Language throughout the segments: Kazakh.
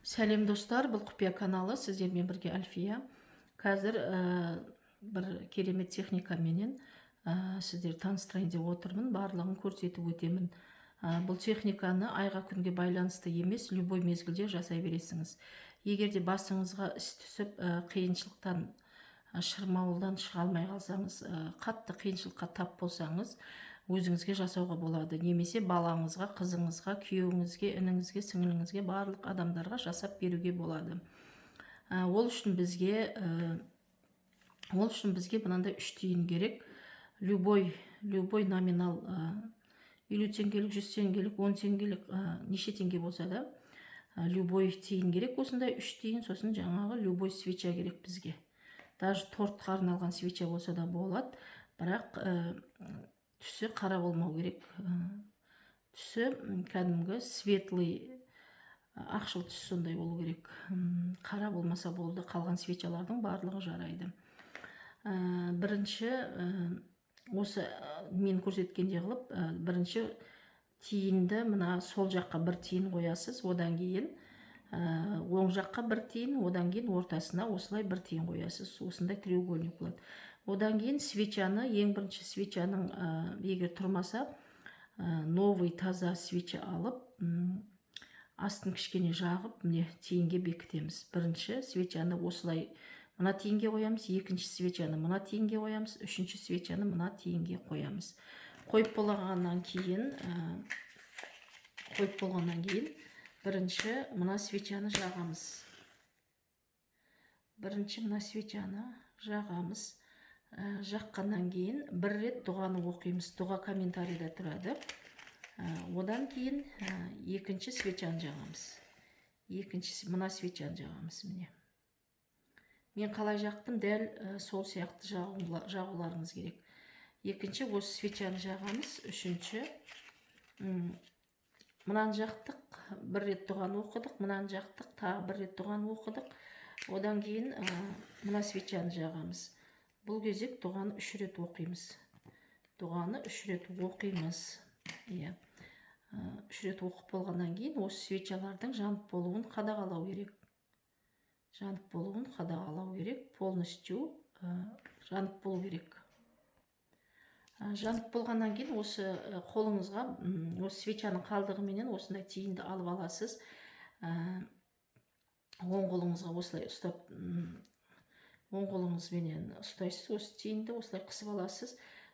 Сәлем достар, бұл құпия каналы, сіздермен бірге Альфия. Қазір бір керемет техникаменен сіздер таныстырайын деп отырмын, барлығын көрсетіп өтемін. Бұл техниканы айға күнге байланысты емес, любой мезгілде жасай бересіңіз. Егер де басыңызға іс түсіп, қиыншылықтан, шырмауылдан шыға алмай қалсаңыз, қатты қиыншылыққа тап болсаңыз, өзіңізге жасауға болады. Немесе балаңызға, қызыңызға, күйеуіңізге, ініңізге, сіңіліңізге, барлық адамдарға жасап беруге болады. Ол үшін бізге мынандай 3 тиын керек. Любой номинал 50 теңгелік, 100 теңгелік, 10 теңгелік, неше теңге болса да, любой тиын керек. Осындай 3 тиын, сосын жаңағы любой свеча керек бізге. Даже тортқа арналған свеча болса да болады, бірақ түсі қара болмау керек. Түсі кәдімгі светлый, ақшыл түс сондай болу керек. Қара болмаса болды, қалған свечалардың барлығы жарайды. Бірінші, осы мен көрсеткенде қылып, бірінші тиынды мына сол жаққа бір тиын қоясыз, одан кейін оң жаққа бір тиын, одан кейін ортасына осылай бір тиын қоясыз. Осындай треугольник болады. Одан кейін свечаны, ең бірінші свечаның, егер тұрмаса, новый таза свеча алып, астын кішкене жағып, міне тиынге бекітеміз. Бірінші свечаны осылай мына тиынге қоямыз, екінші свечаны мына тиынге қоямыз, үшінші свечаны мына тиынге қоямыз. Қойып болғаннан кейін, бірінші мына свечаны жағамыз. Жаққаннан кейін бір рет дұғаны оқимыз. Дұға комментарийда тұрады. Одан кейін екінші свечаны жағамыз. Мына свечаны жағамыз, міне. Мен қалай жақтым, дәл сол сияқты жағуларыңыз керек. Екінші осы свечаны жағамыз. Үшінші, мынаны жақтық, бір рет дұғаны оқыдық, мынаны жақтық, тағы бір рет дұғаны оқыдық. Одан кейін мына свечаны жағамыз. Бұл кезек дұғаны 3 рет оқимыз. 3 рет оқып болғаннан кейін осы свечалардың жанып болуын қадағалау керек. Полностью жанып болу керек. Жанып болғаннан кейін осы қолыңызға, осы свечаның қалдығыменен осындай тиынды алып аласыз. Оң қолыңызға осылай ұстап, оң қолыңызбенен ұстайсыз, осы тиынды осылай қысып аласыз.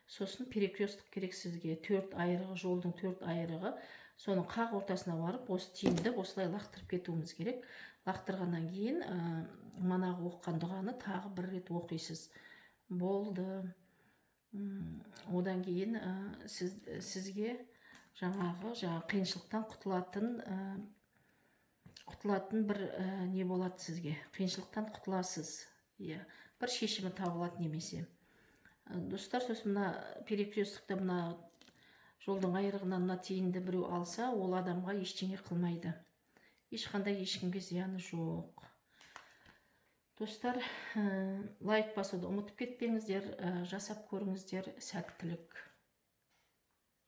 Сосын перекрестік керек сізге, 4 айрығы, жолдың 4 айрығы. Соның қақ ортасына барып, осы тиынды осылай лақтырып кетуіміз керек. Лақтырғаннан кейін, манағы оққан дұғаны тағы бір рет оқисыз. Болды. Одан кейін сізге жаңағы қиыншылықтан құтылатын бір не болады сізге. Қиыншылықтан құтыласыз. Бір шешімі табылады немесе. Достар, сосын мына перекрестікті, мына жолдың айрығынан мына тиынды біреу алса, ол адамға ештеңе қылмайды. Ешқандай ешкімге зияны жоқ. Достар, лайк басуды ұмытып кетпеңіздер, жасап көріңіздер, сәттілік.